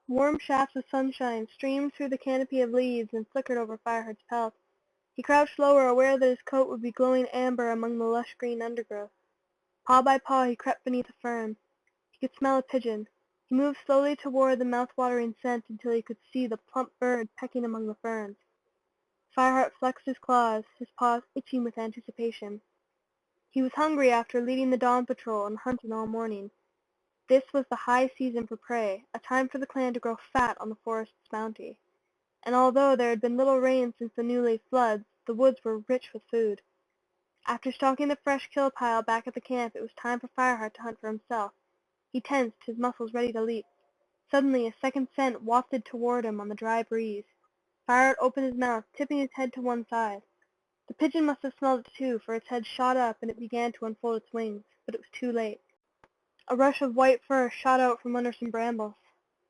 Warm shafts of sunshine streamed through the canopy of leaves and flickered over Fireheart's pelt. He crouched lower, aware that his coat would be glowing amber among the lush green undergrowth. Paw by paw he crept beneath a fern. He could smell a pigeon. He moved slowly toward the mouth-watering scent until he could see the plump bird pecking among the ferns. Fireheart flexed his claws, his paws itching with anticipation. He was hungry after leading the dawn patrol and hunting all morning. This was the high season for prey, a time for the clan to grow fat on the forest's bounty. And although there had been little rain since the new-laid floods, the woods were rich with food. After stalking the fresh kill pile back at the camp, it was time for Fireheart to hunt for himself. He tensed, his muscles ready to leap. Suddenly, a second scent wafted toward him on the dry breeze. Fireheart opened his mouth, tipping his head to one side. The pigeon must have smelled it too, for its head shot up and it began to unfold its wings, but it was too late. A rush of white fur shot out from under some brambles.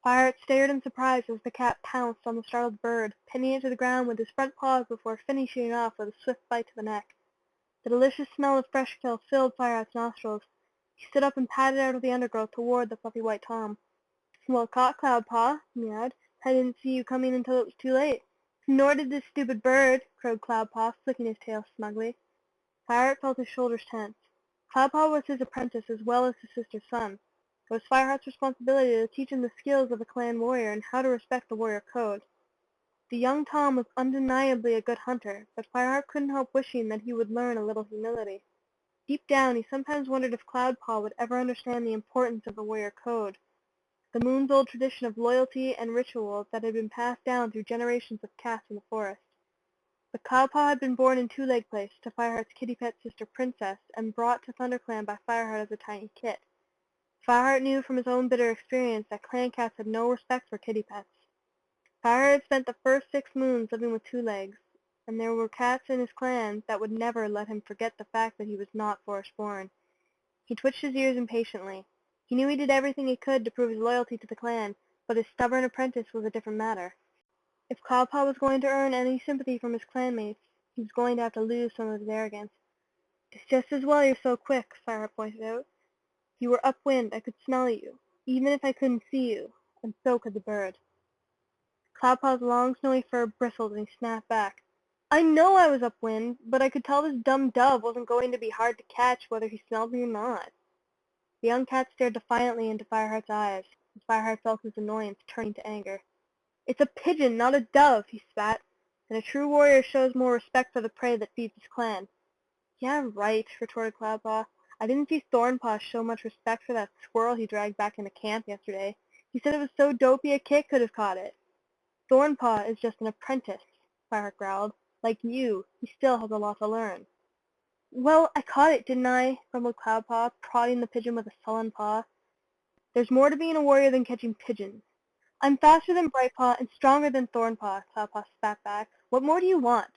Fireheart stared in surprise as the cat pounced on the startled bird, pinning it to the ground with his front paws before finishing it off with a swift bite to the neck. The delicious smell of fresh kill filled Fireheart's nostrils. He stood up and padded out of the undergrowth toward the fluffy white tom. "Well caught, Cloudpaw," he meowed. "I didn't see you coming until it was too late." "Nor did this stupid bird," crowed Cloudpaw, flicking his tail smugly. Fireheart felt his shoulders tense. Cloudpaw was his apprentice as well as his sister's son. It was Fireheart's responsibility to teach him the skills of a clan warrior and how to respect the warrior code. The young Tom was undeniably a good hunter, but Fireheart couldn't help wishing that he would learn a little humility. Deep down, he sometimes wondered if Cloudpaw would ever understand the importance of the warrior code, the moon's old tradition of loyalty and ritual that had been passed down through generations of cats in the forest. But Cloudpaw had been born in Two Leg Place to Fireheart's kitty pet sister Princess and brought to ThunderClan by Fireheart as a tiny kit. Fireheart knew from his own bitter experience that clan cats had no respect for kitty pets. Fireheart had spent the first 6 moons living with Two Legs, and there were cats in his clan that would never let him forget the fact that he was not forest-born. He twitched his ears impatiently. He knew he did everything he could to prove his loyalty to the clan, but his stubborn apprentice was a different matter. If Cloudpaw was going to earn any sympathy from his clanmates, he was going to have to lose some of his arrogance. "It's just as well you're so quick," Fireheart pointed out. "You were upwind. I could smell you, even if I couldn't see you, and so could the bird." Cloudpaw's long snowy fur bristled and he snapped back. "I know I was upwind, but I could tell this dumb dove wasn't going to be hard to catch whether he smelled me or not." The young cat stared defiantly into Fireheart's eyes, and Fireheart felt his annoyance turning to anger. "It's a pigeon, not a dove," he spat, "and a true warrior shows more respect for the prey that feeds his clan." "Yeah, right," retorted Cloudpaw. "I didn't see Thornpaw show much respect for that squirrel he dragged back into camp yesterday. He said it was so dopey a kit could have caught it." "Thornpaw is just an apprentice," Fireheart growled. "Like you, he still has a lot to learn." "Well, I caught it, didn't I?" grumbled Cloudpaw, prodding the pigeon with a sullen paw. "There's more to being a warrior than catching pigeons." "I'm faster than Brightpaw and stronger than Thornpaw," Cloudpaw spat back. "What more do you want?"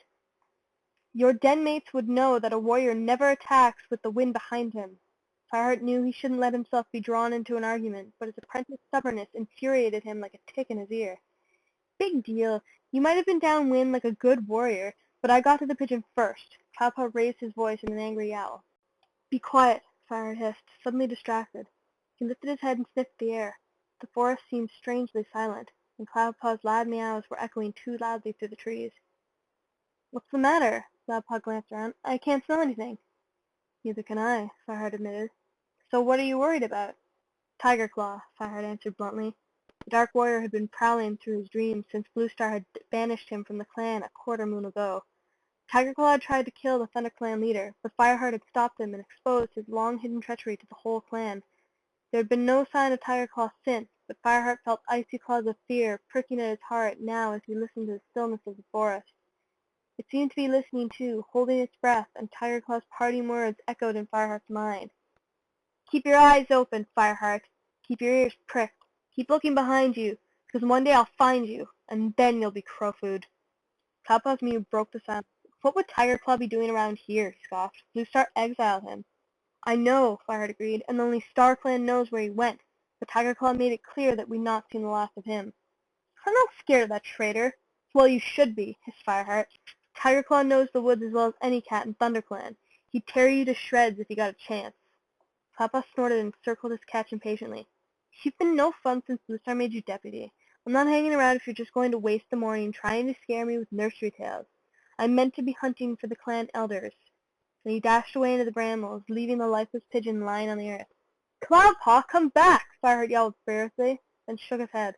"Your den mates would know that a warrior never attacks with the wind behind him." Fireheart knew he shouldn't let himself be drawn into an argument, but his apprentice's stubbornness infuriated him like a tick in his ear. "Big deal. You might have been downwind like a good warrior, but I got to the pigeon first." Cloudpaw raised his voice in an angry yowl. "Be quiet," Fireheart hissed, suddenly distracted. He lifted his head and sniffed the air. The forest seemed strangely silent, and Cloudpaw's loud meows were echoing too loudly through the trees. "What's the matter?" Cloudpaw glanced around. "I can't smell anything." "Neither can I," Fireheart admitted. "So what are you worried about?" "Tiger Claw," Fireheart answered bluntly. The dark warrior had been prowling through his dreams since Bluestar had banished him from the clan a quarter moon ago. Tiger Claw had tried to kill the ThunderClan leader, but Fireheart had stopped him and exposed his long-hidden treachery to the whole clan. There had been no sign of Tiger Claw since, but Fireheart felt icy claws of fear pricking at his heart now as he listened to the stillness of the forest. It seemed to be listening too, holding its breath, and Tiger Claw's parting words echoed in Fireheart's mind. "Keep your eyes open, Fireheart. Keep your ears pricked. Keep looking behind you, because one day I'll find you, and then you'll be crow food." Cloudpaw's mew broke the silence. "What would Tiger Claw be doing around here?" he scoffed. "Bluestar exiled him." "I know," Fireheart agreed, "and only StarClan knows where he went, but Tiger Claw made it clear that we'd not seen the last of him." "I'm not scared of that traitor." "Well, you should be," hissed Fireheart. "Tiger Claw knows the woods as well as any cat in ThunderClan. He'd tear you to shreds if he got a chance." Cloudpaw snorted and circled his catch impatiently. "You've been no fun since Bluestar made you deputy. I'm not hanging around if you're just going to waste the morning trying to scare me with nursery tales. I'm meant to be hunting for the clan elders." And he dashed away into the brambles, leaving the lifeless pigeon lying on the earth. "Cloudpaw, come back!" Fireheart yelled furiously, then shook his head.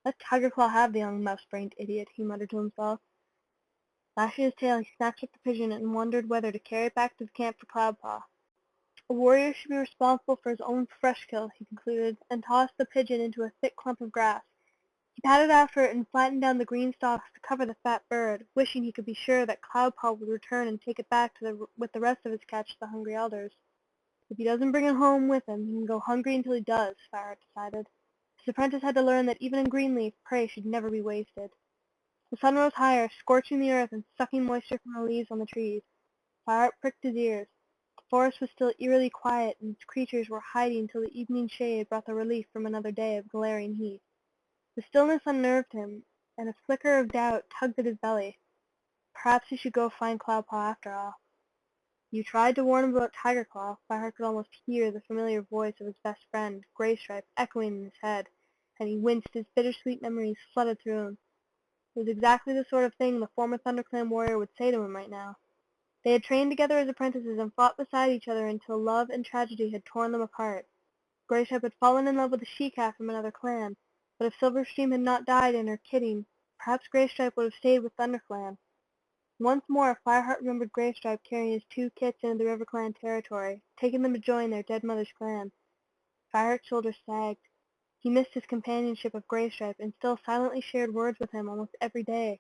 "Let Tigerclaw have the young mouse-brained idiot," he muttered to himself. Lashing his tail, he snatched up the pigeon and wondered whether to carry it back to the camp for Cloudpaw. A warrior should be responsible for his own fresh kill, he concluded, and tossed the pigeon into a thick clump of grass. He padded after it and flattened down the green stalks to cover the fat bird, wishing he could be sure that Cloudpaw would return and take it back with the rest of his catch to the hungry elders. If he doesn't bring it home with him, he can go hungry until he does, Fireheart decided. His apprentice had to learn that even in Greenleaf, prey should never be wasted. The sun rose higher, scorching the earth and sucking moisture from the leaves on the trees. Fireheart pricked his ears. The forest was still eerily quiet, and its creatures were hiding till the evening shade brought the relief from another day of glaring heat. The stillness unnerved him, and a flicker of doubt tugged at his belly. Perhaps he should go find Cloudpaw after all. "You tried to warn him about Tigerclaw." Fireheart could almost hear the familiar voice of his best friend, Graystripe, echoing in his head, and he winced as bittersweet memories flooded through him. It was exactly the sort of thing the former ThunderClan warrior would say to him right now. They had trained together as apprentices and fought beside each other until love and tragedy had torn them apart. Graystripe had fallen in love with a she-cat from another clan, but if Silverstream had not died in her kidding, perhaps Graystripe would have stayed with ThunderClan. Once more Fireheart remembered Graystripe carrying his 2 kits into the RiverClan territory, taking them to join their dead mother's clan. Fireheart's shoulders sagged. He missed his companionship of Graystripe, and still silently shared words with him almost every day.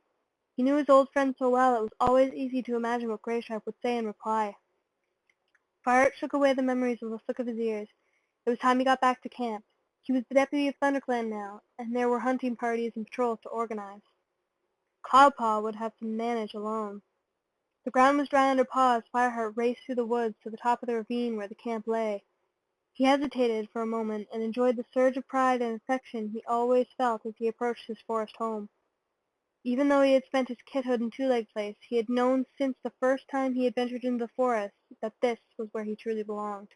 He knew his old friend so well it was always easy to imagine what Graystripe would say in reply. Fireheart shook away the memories with a flick of his ears. It was time he got back to camp. He was the deputy of ThunderClan now, and there were hunting parties and patrols to organize. Cloudpaw would have to manage alone. The ground was dry under paw as Fireheart raced through the woods to the top of the ravine where the camp lay. He hesitated for a moment and enjoyed the surge of pride and affection he always felt as he approached his forest home. Even though he had spent his kithood in Two-Leg Place, he had known since the first time he had ventured into the forest that this was where he truly belonged.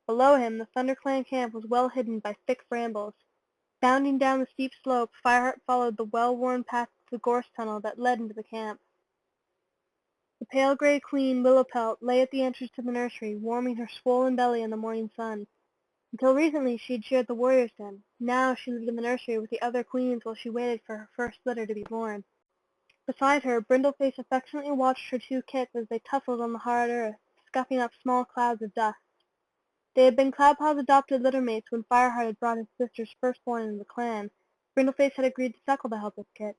Below him, the ThunderClan camp was well hidden by thick brambles. Bounding down the steep slope, Fireheart followed the well-worn path to the gorse tunnel that led into the camp. The pale gray queen, Willowpelt, lay at the entrance to the nursery, warming her swollen belly in the morning sun. Until recently she had shared the warrior's den. Now she lived in the nursery with the other queens while she waited for her first litter to be born. Beside her, Brindleface affectionately watched her 2 kits as they tussled on the hard earth, scuffing up small clouds of dust. They had been Cloudpaw's adopted littermates when Fireheart had brought his sister's firstborn into the clan. Brindleface had agreed to suckle the helpless kit.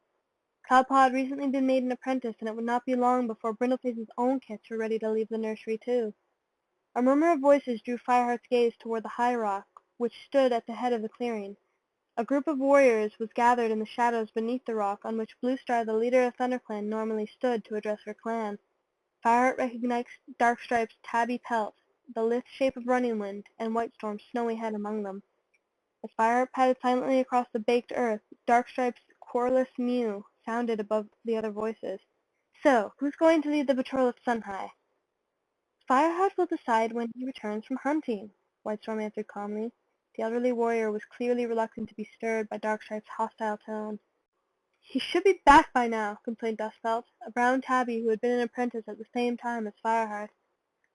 Cloudpaw had recently been made an apprentice, and it would not be long before Brindleface's own kits were ready to leave the nursery too. A murmur of voices drew Fireheart's gaze toward the high rock, which stood at the head of the clearing. A group of warriors was gathered in the shadows beneath the rock on which Bluestar, the leader of ThunderClan, normally stood to address her clan. Fireheart recognized Darkstripe's tabby pelt, the lithe shape of Running Wind, and Whitestorm's snowy head among them. As Fireheart padded silently across the baked earth, Darkstripe's querulous mew sounded above the other voices. "So, who's going to lead the patrol at Sunhigh?" "Fireheart will decide when he returns from hunting," Whitestorm answered calmly. The elderly warrior was clearly reluctant to be stirred by Darkstripe's hostile tone. "He should be back by now," complained Dustpelt, a brown tabby who had been an apprentice at the same time as Fireheart.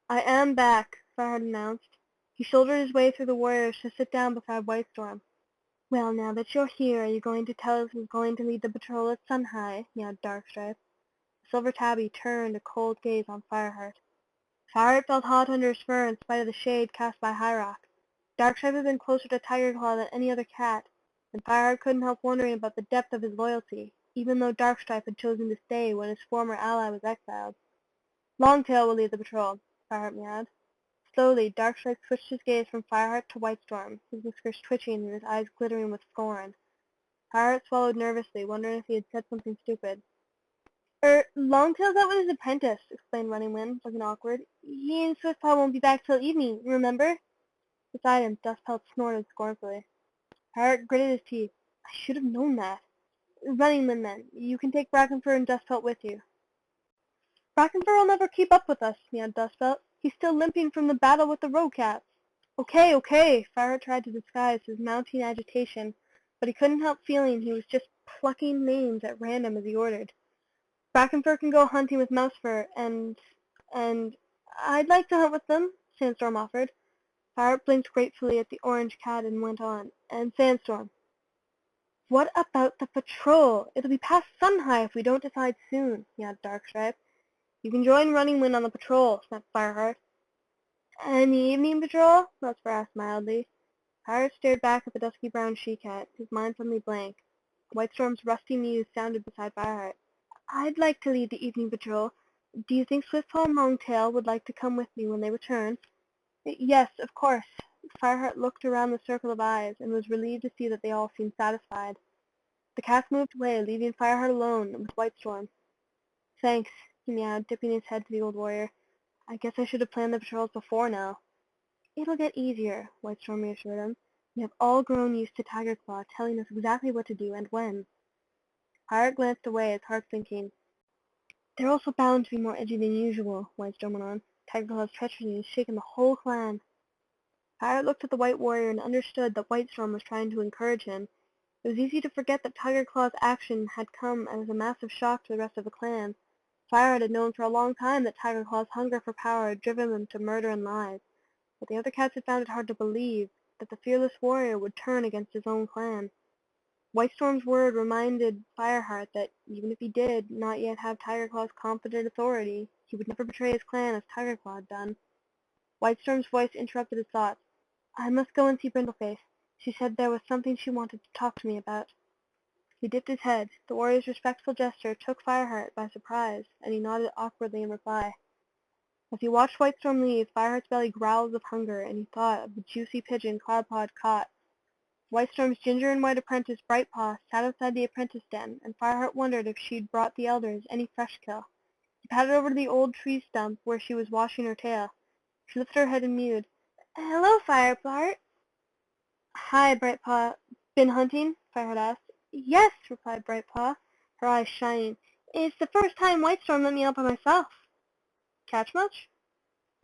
"I am back," Fireheart announced. He shouldered his way through the warriors to sit down beside Whitestorm. "Well, now that you're here, are you going to tell us who's going to lead the patrol at Sunhigh?" meowed Darkstripe. The silver tabby turned a cold gaze on Fireheart. Fireheart felt hot under his fur in spite of the shade cast by High Rock. Darkstripe had been closer to Tigerclaw than any other cat, and Fireheart couldn't help wondering about the depth of his loyalty, even though Darkstripe had chosen to stay when his former ally was exiled. "Longtail will lead the patrol," Fireheart meowed. Slowly, Darkstripe switched his gaze from Fireheart to Whitestorm, his whiskers twitching and his eyes glittering with scorn. Fireheart swallowed nervously, wondering if he had said something stupid. Longtail's out with his apprentice," explained Running Wind, looking awkward. "He and Swiftpaw won't be back till evening, remember?" Beside him, Dustpelt snorted scornfully. Fireheart gritted his teeth. "I should have known that. Running Wind, then. You can take Brackenfur and Dustpelt with you." "Brackenfur will never keep up with us," meowed Dustpelt. "He's still limping from the battle with the rogue cats." "Okay, okay!" Fireheart tried to disguise his mounting agitation. but he couldn't help feeling he was just plucking names at random as he ordered. Brackenfur can go hunting with Mousefur, and I'd like to hunt with them, Sandstorm offered. Fireheart blinked gratefully at the orange cat and went on. And Sandstorm. What about the patrol? It'll be past sun high if we don't decide soon, yawned Darkstripe. You can join Running Wind on the patrol, snapped Fireheart. And the evening patrol? Mousefur asked mildly. Fireheart stared back at the dusky brown she-cat, his mind suddenly blank. Whitestorm's rusty mews sounded beside Fireheart. I'd like to lead the evening patrol. Do you think Swiftpaw and Longtail would like to come with me when they return? Yes, of course. Fireheart looked around the circle of eyes and was relieved to see that they all seemed satisfied. The cats moved away, leaving Fireheart alone with Whitestorm. Thanks, he meowed, dipping his head to the old warrior. I guess I should have planned the patrols before now. It'll get easier, Whitestorm reassured him. We have all grown used to Tigerclaw telling us exactly what to do and when. Fireheart glanced away, his heart sinking. They're also bound to be more edgy than usual, Whitestorm went on. Tigerclaw's treachery has shaken the whole clan. Fireheart looked at the White Warrior and understood that Whitestorm was trying to encourage him. It was easy to forget that Tigerclaw's action had come as a massive shock to the rest of the clan. Fireheart had known for a long time that Tigerclaw's hunger for power had driven him to murder and lies, but the other cats had found it hard to believe that the fearless warrior would turn against his own clan. Whitestorm's word reminded Fireheart that even if he did not yet have Tigerclaw's confident authority, he would never betray his clan as Tigerclaw had done. Whitestorm's voice interrupted his thoughts. I must go and see Brindleface. She said there was something she wanted to talk to me about. He dipped his head. The warrior's respectful gesture took Fireheart by surprise, and he nodded awkwardly in reply. As he watched Whitestorm leave, Fireheart's belly growled with hunger, and he thought of the juicy pigeon Cloudpaw had caught. Whitestorm's ginger and white apprentice Brightpaw sat outside the apprentice den, and Fireheart wondered if she'd brought the elders any fresh kill. He padded over to the old tree stump where she was washing her tail. She lifted her head and mewed. Hello, Fireheart. Hi, Brightpaw. Been hunting? Fireheart asked. Yes, replied Brightpaw, her eyes shining. It's the first time Whitestorm let me out by myself. Catch much?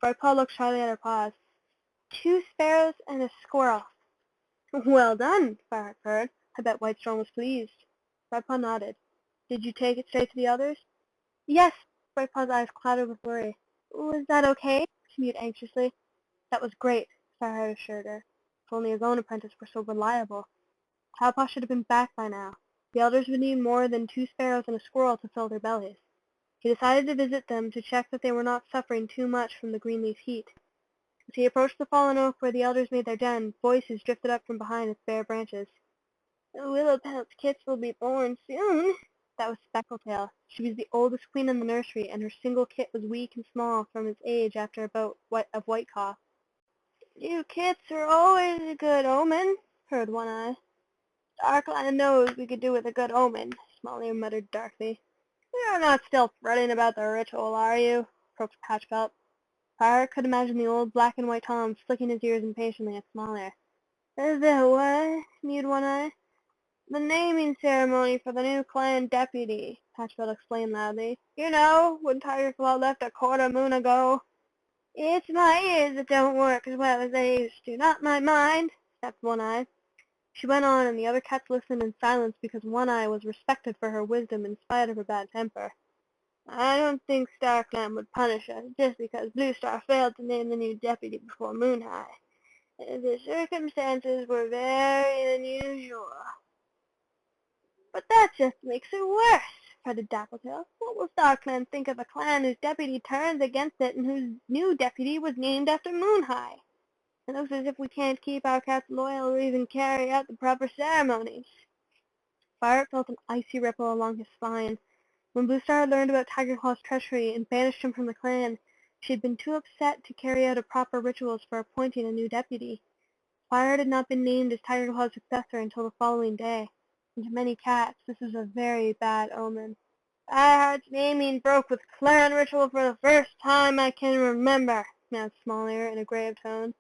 Brightpaw looked shyly at her paws. 2 sparrows and a squirrel. Well done, Fireheart purred. I bet Whitestorm was pleased. Brightpaw nodded. Did you take it straight to the others? Yes. Brightpaw's eyes clouded with worry. Was that okay? She mewed anxiously. That was great, Fireheart assured her. If only his own apprentice were so reliable. Cloudpaw should have been back by now. The elders would need more than 2 sparrows and a squirrel to fill their bellies. He decided to visit them to check that they were not suffering too much from the greenleaf heat. As he approached the fallen oak where the elders made their den, voices drifted up from behind its bare branches. The Willowpelt kits will be born soon. That was Speckletail. She was the oldest queen in the nursery, and her single kit was weak and small from its age after a bout of white cough. You kits are always a good omen, purred One Eye. Darkland knows we could do with a good omen, Smalley muttered darkly. You're not still fretting about the ritual, are you? Croaked Patchbelt. Fireheart could imagine the old black and white Tom flicking his ears impatiently at Small The what? Mewed One Eye. The naming ceremony for the new clan deputy, Patchbelt explained loudly. You know, when Tigerclaw left a quarter moon ago. It's my ears that don't work as well as they used to, not my mind, snapped One Eye. She went on, and the other cats listened in silence because One Eye was respected for her wisdom in spite of her bad temper. I don't think StarClan would punish us just because Blue Star failed to name the new deputy before Moon High. The circumstances were very unusual. But that just makes it worse, fretted Dappletail. What will StarClan think of a clan whose deputy turns against it and whose new deputy was named after Moon High? It looks as if we can't keep our cats loyal or even carry out the proper ceremonies. Fireheart felt an icy ripple along his spine. When Bluestar had learned about Tigerclaw's treachery and banished him from the clan, she had been too upset to carry out proper rituals for appointing a new deputy. Fireheart had not been named as Tigerclaw's successor until the following day, and to many cats this was a very bad omen. Fireheart's naming broke with clan ritual for the first time I can remember, announced Smallear in a grave tone.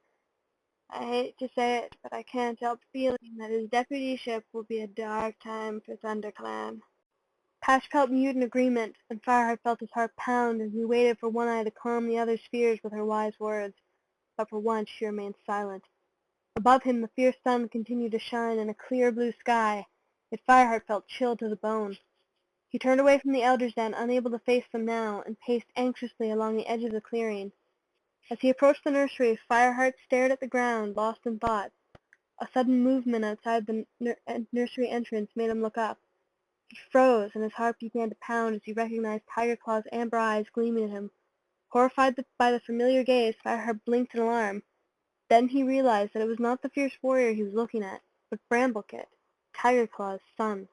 I hate to say it, but I can't help feeling that his deputyship will be a dark time for ThunderClan. Patchpelt mewed in agreement, and Fireheart felt his heart pound as he waited for One Eye to calm the other's fears with her wise words. But for once she remained silent. Above him the fierce sun continued to shine in a clear blue sky, yet Fireheart felt chilled to the bone. He turned away from the elders then, unable to face them now, and paced anxiously along the edge of the clearing. As he approached the nursery, Fireheart stared at the ground, lost in thought. A sudden movement outside the nursery entrance made him look up. He froze, and his heart began to pound as he recognized Tiger Claw's amber eyes gleaming at him. Horrified by the familiar gaze, Fireheart blinked in alarm. Then he realized that it was not the fierce warrior he was looking at, but Bramblecrit, Tiger Claw's son.